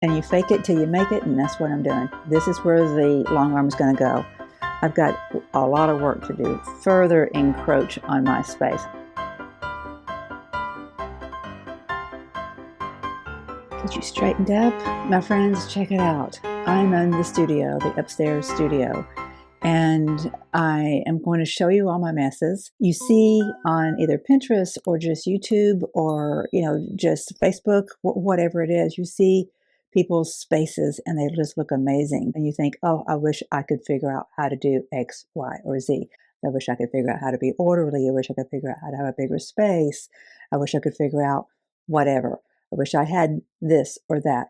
And you fake it till you make it, and that's what I'm doing. This is where the long arm is going to go. I've got a lot of work to do, further encroach on my space. Get you straightened up. My friends, check it out. I'm in the studio, the upstairs studio, and I am going to show you all my messes. You see on either Pinterest or just YouTube or, just Facebook, whatever it is, you see people's spaces and they just look amazing. And you think, oh, I wish I could figure out how to do X, Y, or Z. I wish I could figure out how to be orderly. I wish I could figure out how to have a bigger space. I wish I could figure out whatever. I wish I had this or that.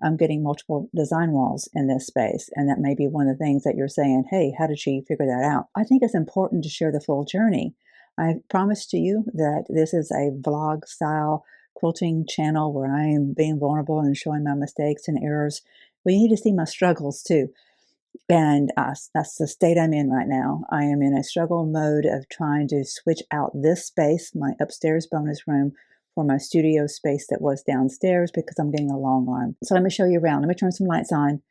I'm getting multiple design walls in this space. And that may be one of the things that you're saying, hey, how did she figure that out? I think it's important to share the full journey. I promised to you that this is a vlog style quilting channel where I am being vulnerable and showing my mistakes and errors. But you need to see my struggles too. And that's the state I'm in right now. I am in a struggle mode of trying to switch out this space, my upstairs bonus room, for my studio space that was downstairs because I'm getting a long arm. So let me show you around. Let me turn some lights on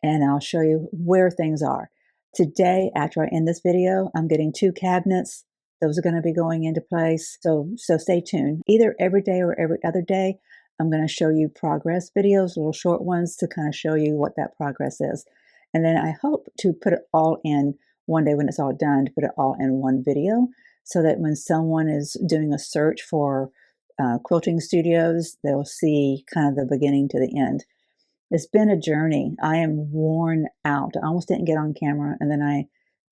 and I'll show you where things are. Today, after I end this video, I'm getting 2 cabinets. Those are going to be going into place. So stay tuned. Either every day or every other day, I'm going to show you progress videos, little short ones to kind of show you what that progress is. And then I hope to put it all in one day when it's all done, to put it all in one video so that when someone is doing a search for quilting studios, they'll see kind of the beginning to the end. It's been a journey. I am worn out. I almost didn't get on camera, and then I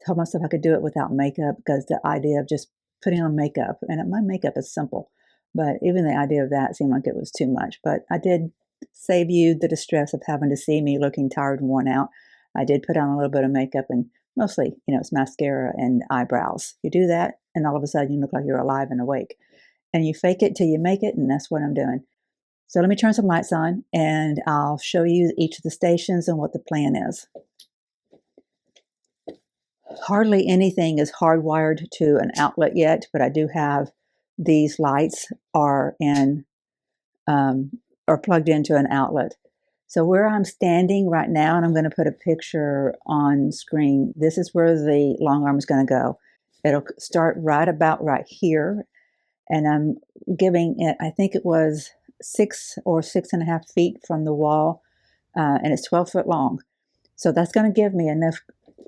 told myself I could do it without makeup because the idea of just putting on makeup, and my makeup is simple, but even the idea of that seemed like it was too much. But I did save you the distress of having to see me looking tired and worn out. I did put on a little bit of makeup, and mostly, it's mascara and eyebrows. You do that, and all of a sudden you look like you're alive and awake. And you fake it till you make it, and that's what I'm doing. So let me turn some lights on, and I'll show you each of the stations and what the plan is. Hardly anything is hardwired to an outlet yet, but I do have these lights are plugged into an outlet. So where I'm standing right now, and I'm going to put a picture on screen, this is where the long arm is going to go. It'll start right about right here. And I'm giving it, I think it was 6 or 6.5 feet from the wall, and it's 12 foot long. So that's going to give me enough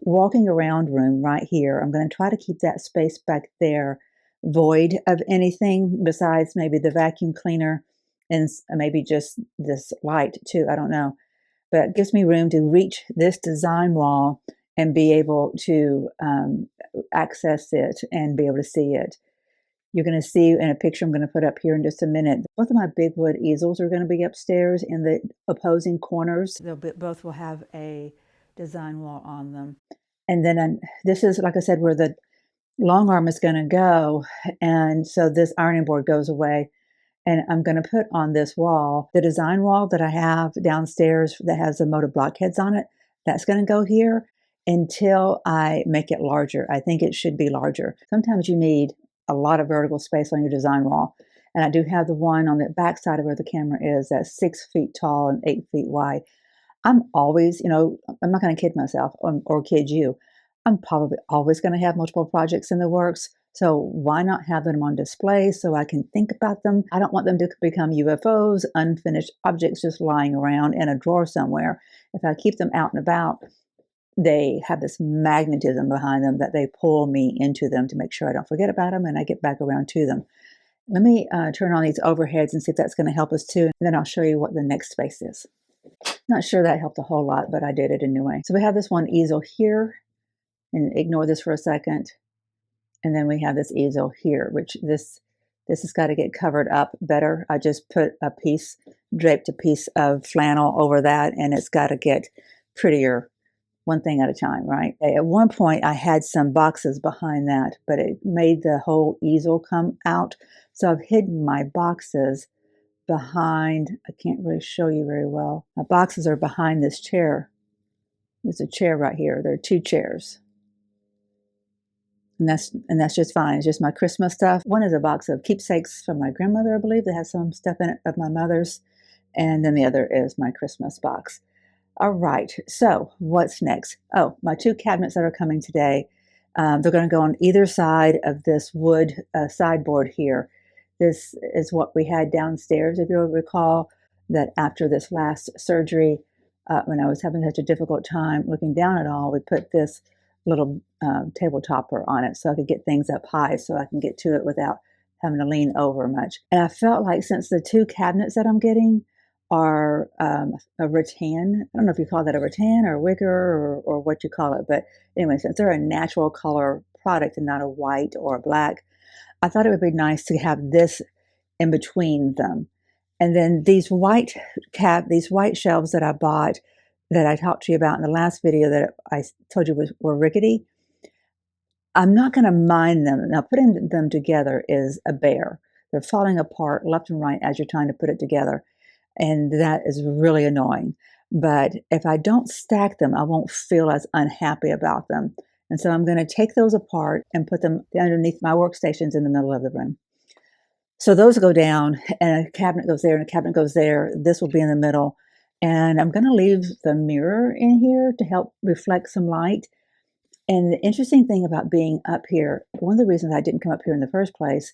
walking around room right here. I'm going to try to keep that space back there void of anything besides maybe the vacuum cleaner and maybe just this light too. I don't know. But it gives me room to reach this design wall and be able to access it and be able to see it. You're going to see in a picture I'm going to put up here in just a minute. Both of my big wood easels are going to be upstairs in the opposing corners. Both will have a design wall on them. And then this is, like I said, where the long arm is going to go. And so this ironing board goes away. And I'm going to put on this wall, the design wall that I have downstairs that has the molded blockheads on it. That's going to go here until I make it larger. I think it should be larger. Sometimes you need a lot of vertical space on your design wall. And I do have the one on the back side of where the camera is that's 6 feet tall and 8 feet wide. I'm always, I'm not going to kid myself or kid you. I'm probably always going to have multiple projects in the works. So why not have them on display so I can think about them? I don't want them to become UFOs, unfinished objects just lying around in a drawer somewhere. If I keep them out and about, they have this magnetism behind them that they pull me into them to make sure I don't forget about them and I get back around to them. Let me turn on these overheads and see if that's going to help us too. And then I'll show you what the next space is. Not sure that helped a whole lot, but I did it anyway. So we have this one easel here, and ignore this for a second. And then we have this easel here, which this has got to get covered up better. I just put draped a piece of flannel over that, and it's got to get prettier one thing at a time, right? At one point, I had some boxes behind that, but it made the whole easel come out. So I've hidden my boxes behind, I can't really show you very well. My boxes are behind this chair. There's a chair right here. There are 2 chairs. And that's just fine. It's just my Christmas stuff. One is a box of keepsakes from my grandmother, I believe, that has some stuff in it of my mother's. And then the other is my Christmas box. All right, so what's next? Oh, my 2 cabinets that are coming today. They're going to go on either side of this wood sideboard here. This is what we had downstairs, if you'll recall, that after this last surgery, when I was having such a difficult time looking down at all, we put this little table topper on it so I could get things up high so I can get to it without having to lean over much. And I felt like since the 2 cabinets that I'm getting are a rattan. I don't know if you call that a rattan or a wicker or what you call it. But anyway, since they're a natural color product and not a white or a black, I thought it would be nice to have this in between them. And then these white shelves that I bought that I talked to you about in the last video that I told you were rickety, I'm not going to mind them. Now, putting them together is a bear. They're falling apart left and right as you're trying to put it together. And that is really annoying. But if I don't stack them, I won't feel as unhappy about them. And so I'm going to take those apart and put them underneath my workstations in the middle of the room. So those go down, and a cabinet goes there, and a cabinet goes there. This will be in the middle. And I'm going to leave the mirror in here to help reflect some light. And the interesting thing about being up here, one of the reasons I didn't come up here in the first place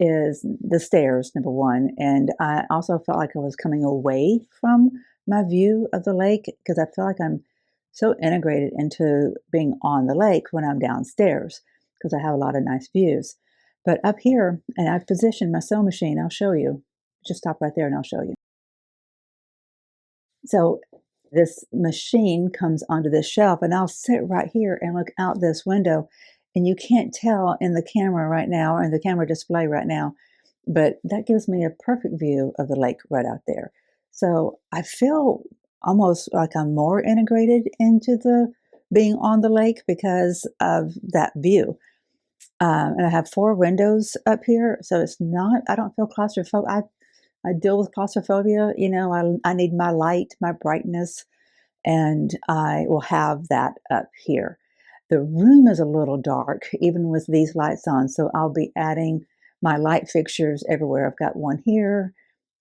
is the stairs, number one. And I also felt like I was coming away from my view of the lake because I feel like I'm so integrated into being on the lake when I'm downstairs because I have a lot of nice views. But up here, and I've positioned my sewing machine, I'll show you. Just stop right there and I'll show you. So this machine comes onto this shelf, and I'll sit right here and look out this window. And you can't tell in the camera right now, or in the camera display right now, but that gives me a perfect view of the lake right out there. So I feel almost like I'm more integrated into the being on the lake because of that view. And I have 4 windows up here, so it's not, I don't feel claustrophobic. I deal with claustrophobia. You know, I need my light, my brightness, and I will have that up here. The room is a little dark, even with these lights on, so I'll be adding my light fixtures everywhere. I've got one here.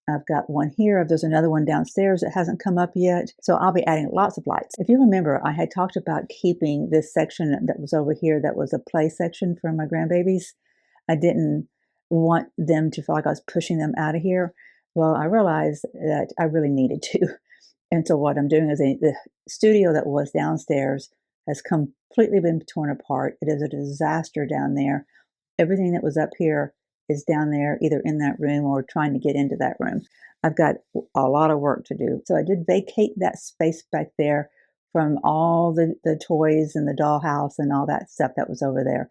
I've got one here. There's another one downstairs that hasn't come up yet. So I'll be adding lots of lights. If you remember, I had talked about keeping this section that was over here that was a play section for my grandbabies. I didn't want them to feel like I was pushing them out of here. Well, I realized that I really needed to. And so what I'm doing is the studio that was downstairs has completely been torn apart. It is a disaster down there. Everything that was up here is down there, either in that room or trying to get into that room. I've got a lot of work to do. So I did vacate that space back there from all the toys and the dollhouse and all that stuff that was over there.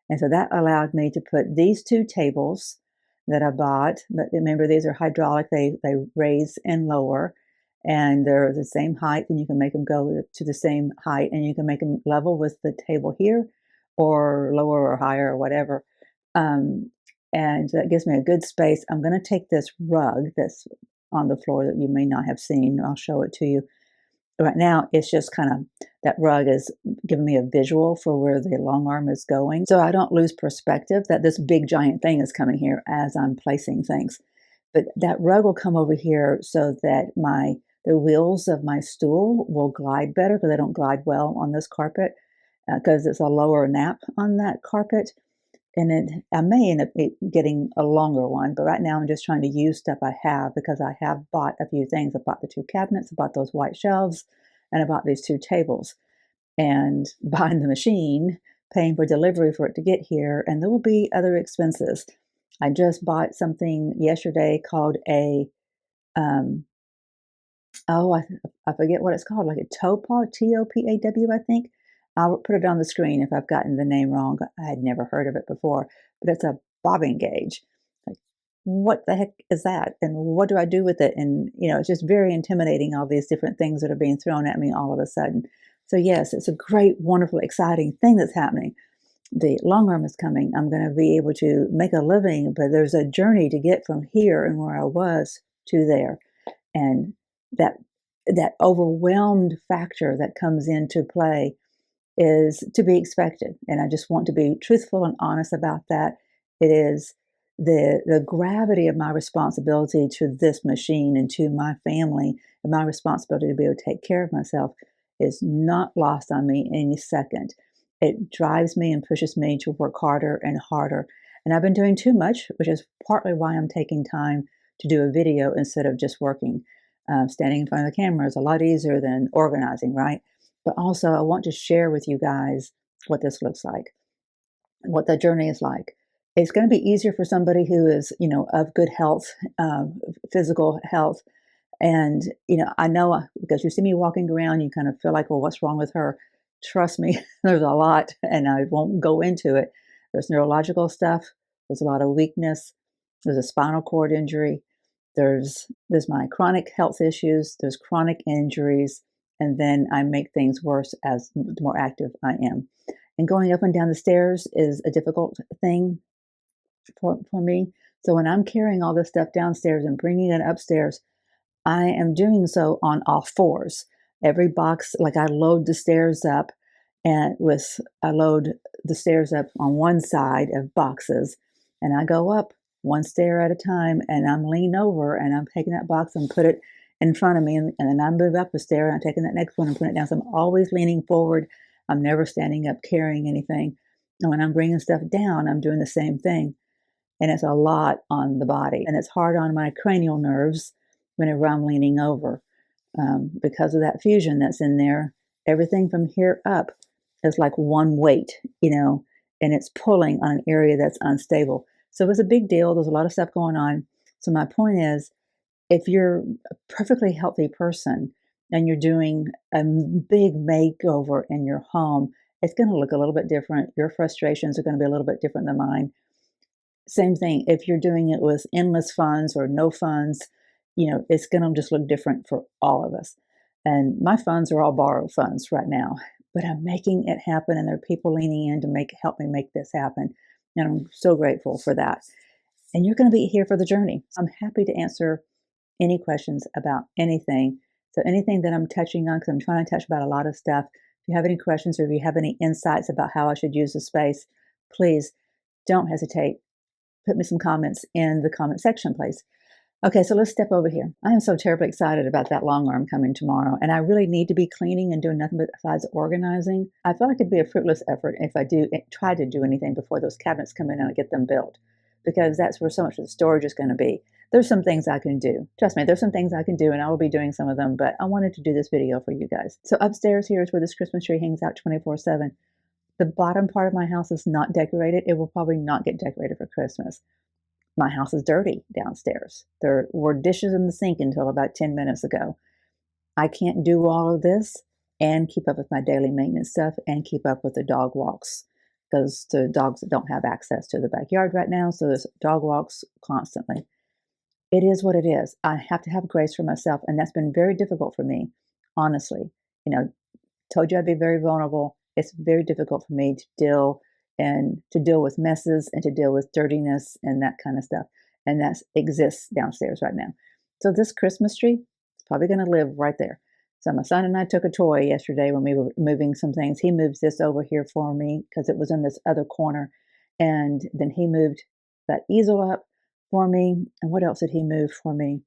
And so that allowed me to put these 2 tables that I bought. But remember, these are hydraulic. They raise and lower, and they're the same height, and you can make them go to the same height, and you can make them level with the table here or lower or higher or whatever. And that gives me a good space. I'm going to take this rug that's on the floor that you may not have seen. I'll show it to you. Right now, it's just kind of, that rug is giving me a visual for where the long arm is going. So I don't lose perspective that this big giant thing is coming here as I'm placing things. But that rug will come over here so that the wheels of my stool will glide better, because they don't glide well on this carpet because it's a lower nap on that carpet. And I may end up getting a longer one, but right now I'm just trying to use stuff I have because I have bought a few things. I bought the 2 cabinets, I bought those white shelves, and I bought these 2 tables. And buying the machine, paying for delivery for it to get here, and there will be other expenses. I just bought something yesterday called a, I forget what it's called, like a TOPAW, T-O-P-A-W, I think. I'll put it on the screen if I've gotten the name wrong. I had never heard of it before, but it's a bobbing gauge. Like, what the heck is that? And what do I do with it? And, you know, it's just very intimidating, all these different things that are being thrown at me all of a sudden. So yes, it's a great, wonderful, exciting thing that's happening. The long arm is coming. I'm going to be able to make a living, but there's a journey to get from here and where I was to there. And that overwhelmed factor that comes into play is to be expected. And I just want to be truthful and honest about that. It is the gravity of my responsibility to this machine and to my family and my responsibility to be able to take care of myself is not lost on me any second. It drives me and pushes me to work harder and harder. And I've been doing too much, which is partly why I'm taking time to do a video instead of just working. Standing in front of the camera is a lot easier than organizing, right? But also, I want to share with you guys what this looks like, what that journey is like. It's going to be easier for somebody who is, of good health, physical health. And, I know because you see me walking around, you kind of feel like, well, what's wrong with her? Trust me, there's a lot, and I won't go into it. There's neurological stuff. There's a lot of weakness. There's a spinal cord injury. There's my chronic health issues. There's chronic injuries. And then I make things worse as the more active I am. And going up and down the stairs is a difficult thing for me. So when I'm carrying all this stuff downstairs and bringing it upstairs, I am doing so on all fours. Every box, like I load the stairs up I load the stairs up on one side of boxes, and I go up one stair at a time, and I'm leaning over and I'm taking that box and put it in front of me, and then I move up a stair and I'm taking that next one and putting it down. So I'm always leaning forward. I'm never standing up carrying anything. And when I'm bringing stuff down, I'm doing the same thing. And it's a lot on the body, and it's hard on my cranial nerves whenever I'm leaning over. Because of that fusion that's in there, everything from here up is like one weight, and it's pulling on an area that's unstable. So it's a big deal. There's a lot of stuff going on. So my point is, if you're a perfectly healthy person and you're doing a big makeover in your home, it's going to look a little bit different. Your frustrations are going to be a little bit different than mine. Same thing if you're doing it with endless funds or no funds, it's going to just look different for all of us. And my funds are all borrowed funds right now, but I'm making it happen, and there are people leaning in to help me make this happen. And I'm so grateful for that. And you're going to be here for the journey. I'm happy to answer any questions about anything. So anything that I'm touching on, because I'm trying to touch about a lot of stuff. If you have any questions or if you have any insights about how I should use the space, please don't hesitate. Put me some comments in the comment section, please. Okay, so let's step over here. I am so terribly excited about that long arm coming tomorrow, and I really need to be cleaning and doing nothing besides organizing. I feel like it'd be a fruitless effort if I try to do anything before those cabinets come in and I get them built, because that's where so much of the storage is going to be. There's some things I can do. Trust me, there's some things I can do, and I will be doing some of them, but I wanted to do this video for you guys. So upstairs here is where this Christmas tree hangs out 24/7. The bottom part of my house is not decorated. It will probably not get decorated for Christmas. My house is dirty downstairs. There were dishes in the sink until about 10 minutes ago. I can't do all of this and keep up with my daily maintenance stuff and keep up with the dog walks, because the dogs don't have access to the backyard right now, so there's dog walks constantly. It is what it is. I have to have grace for myself, and that's been very difficult for me, honestly. Told you I'd be very vulnerable. It's very difficult for me to deal with messes and to deal with dirtiness and that kind of stuff. And that exists downstairs right now. So this Christmas tree is probably going to live right there. So my son and I took a toy yesterday when we were moving some things. He moved this over here for me because it was in this other corner. And then he moved that easel up for me. And what else did he move for me?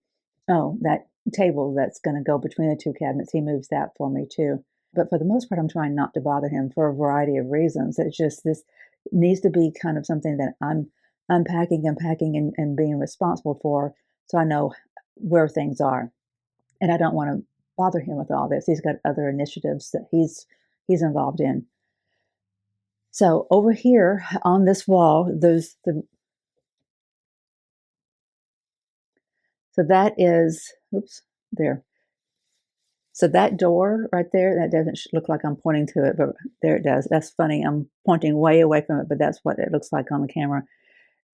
Oh, that table that's going to go between the two cabinets. He moves that for me too. But for the most part, I'm trying not to bother him for a variety of reasons. It's just this needs to be kind of something that I'm unpacking and being responsible for, so I know where things are. And I don't want to bother him with all this. He's got other initiatives that he's involved in. So over here on this wall, so that is, oops, there. So that door right there, that doesn't look like I'm pointing to it, but there it does. That's funny. I'm pointing way away from it, but that's what it looks like on the camera.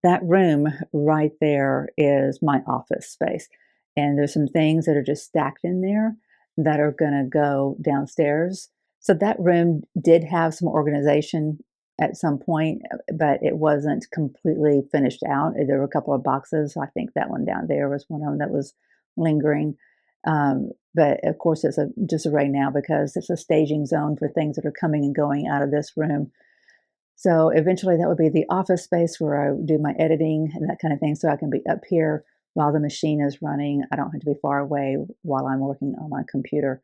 That room right there is my office space. And there's some things that are just stacked in there that are going to go downstairs. So that room did have some organization at some point, but it wasn't completely finished out. There were a couple of boxes. I think that one down there was one of them that was lingering. But of course, it's a disarray now because it's a staging zone for things that are coming and going out of this room. So eventually that would be the office space where I do my editing and that kind of thing. So I can be up here while the machine is running. I don't have to be far away while I'm working on my computer.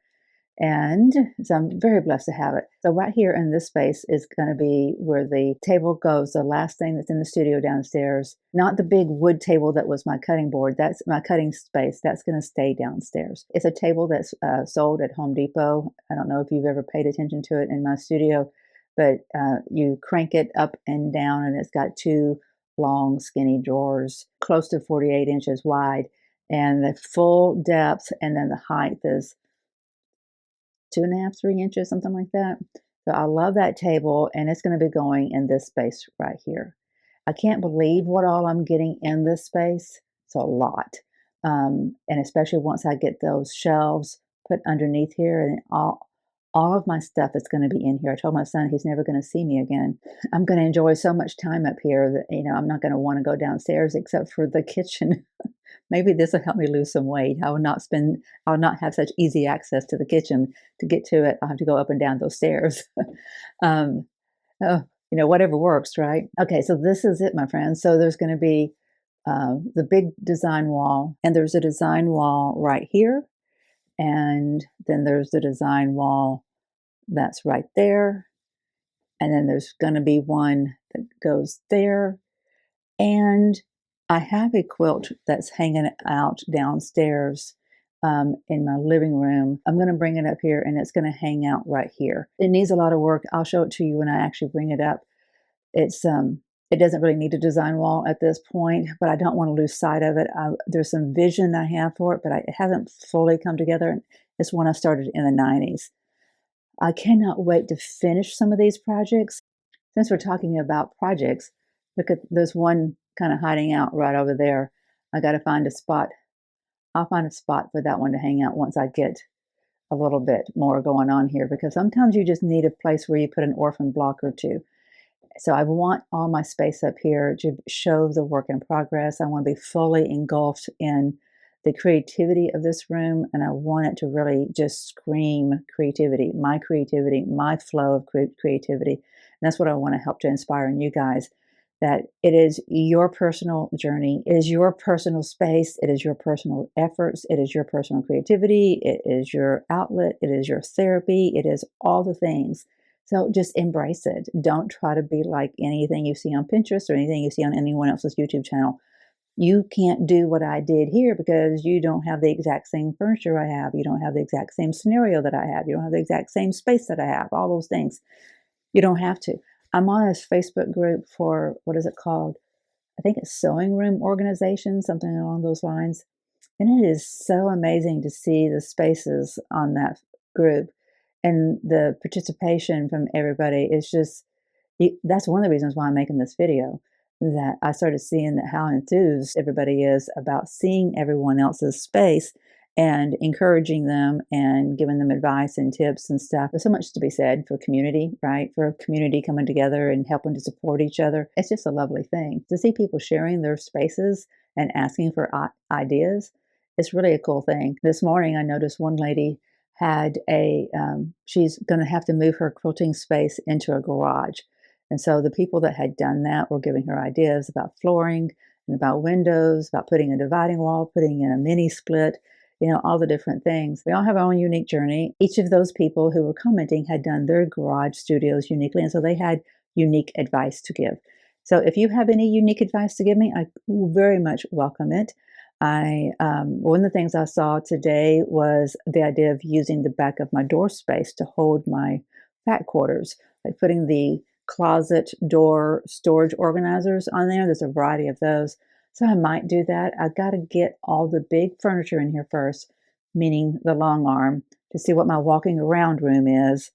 And so I'm very blessed to have it. So right here in this space is going to be where the table goes, the last thing that's in the studio downstairs. Not the big wood table that was my cutting board. That's my cutting space. That's going to stay downstairs. It's a table that's sold at Home Depot. I don't know if you've ever paid attention to it in my studio, but you crank it up and down, and it's got two long, skinny drawers, close to 48 inches wide, and the full depth, and then the height is 2.5, 3 inches, something like that. So I love that table, and it's going to be going in this space right here. I can't believe what all I'm getting in this space. It's a lot. And especially once I get those shelves put underneath here, and all of my stuff is going to be in here. I told my son he's never going to see me again. I'm going to enjoy so much time up here that, I'm not going to want to go downstairs except for the kitchen. Maybe this will help me lose some weight. I will not have such easy access to the kitchen. To get to it, I'll have to go up and down those stairs. um, whatever works, right? Okay, so this is it, my friends. So there's going to be the big design wall, and there's a design wall right here. And then there's the design wall that's right there. And then there's going to be one that goes there. And I have a quilt that's hanging out downstairs in my living room. I'm going to bring it up here, and it's going to hang out right here. It needs a lot of work. I'll show it to you when I actually bring it up. It doesn't really need a design wall at this point, but I don't want to lose sight of it. There's some vision I have for it, but it hasn't fully come together. It's one I started in the 90s. I cannot wait to finish some of these projects. Since we're talking about projects, look at there's one kind of hiding out right over there. I got to find a spot. I'll find a spot for that one to hang out once I get a little bit more going on here, because sometimes you just need a place where you put an orphan block or two. So I want all my space up here to show the work in progress. I want to be fully engulfed in the creativity of this room, and I want it to really just scream creativity, my flow of creativity. And that's what I want to help to inspire in you guys, that it is your personal journey, it is your personal space, it is your personal efforts, it is your personal creativity, it is your outlet, it is your therapy, it is all the things. So just embrace it. Don't try to be like anything you see on Pinterest or anything you see on anyone else's YouTube channel. You can't do what I did here because you don't have the exact same furniture I have. You don't have the exact same scenario that I have. You don't have the exact same space that I have. All those things. You don't have to. I'm on this Facebook group for, what is it called? I think it's Sewing Room Organization, something along those lines. And it is so amazing to see the spaces on that group. And the participation from everybody is just, that's one of the reasons why I'm making this video, that I started seeing that how enthused everybody is about seeing everyone else's space and encouraging them and giving them advice and tips and stuff. There's so much to be said for community, right? For a community coming together and helping to support each other. It's just a lovely thing to see people sharing their spaces and asking for ideas. It's really a cool thing. This morning, I noticed one lady had she's going to have to move her quilting space into a garage. And so the people that had done that were giving her ideas about flooring and about windows, about putting a dividing wall, putting in a mini split, all the different things. We all have our own unique journey. Each of those people who were commenting had done their garage studios uniquely, and so they had unique advice to give. So if you have any unique advice to give me, I very much welcome it. One of the things I saw today was the idea of using the back of my door space to hold my fat quarters, like putting the closet door storage organizers on there. There's a variety of those. So I might do that. I've got to get all the big furniture in here first, meaning the long arm, to see what my walking around room is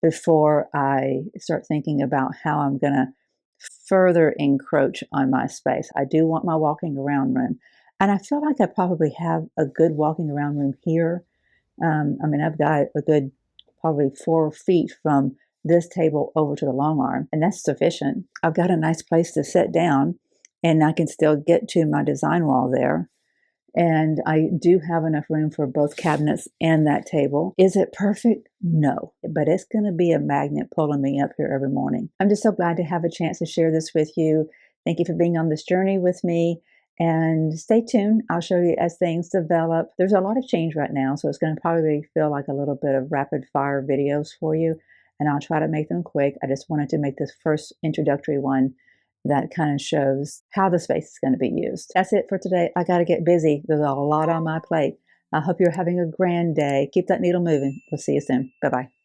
before I start thinking about how I'm going to further encroach on my space. I do want my walking around room. And I feel like I probably have a good walking around room here. I've got a good probably 4 feet from this table over to the long arm, and that's sufficient. I've got a nice place to sit down, and I can still get to my design wall there. And I do have enough room for both cabinets and that table. Is it perfect? No, but it's going to be a magnet pulling me up here every morning. I'm just so glad to have a chance to share this with you. Thank you for being on this journey with me. And stay tuned. I'll show you as things develop. There's a lot of change right now, so it's going to probably feel like a little bit of rapid fire videos for you. And I'll try to make them quick. I just wanted to make this first introductory one that kind of shows how the space is going to be used. That's it for today. I got to get busy. There's a lot on my plate. I hope you're having a grand day. Keep that needle moving. We'll see you soon. Bye-bye.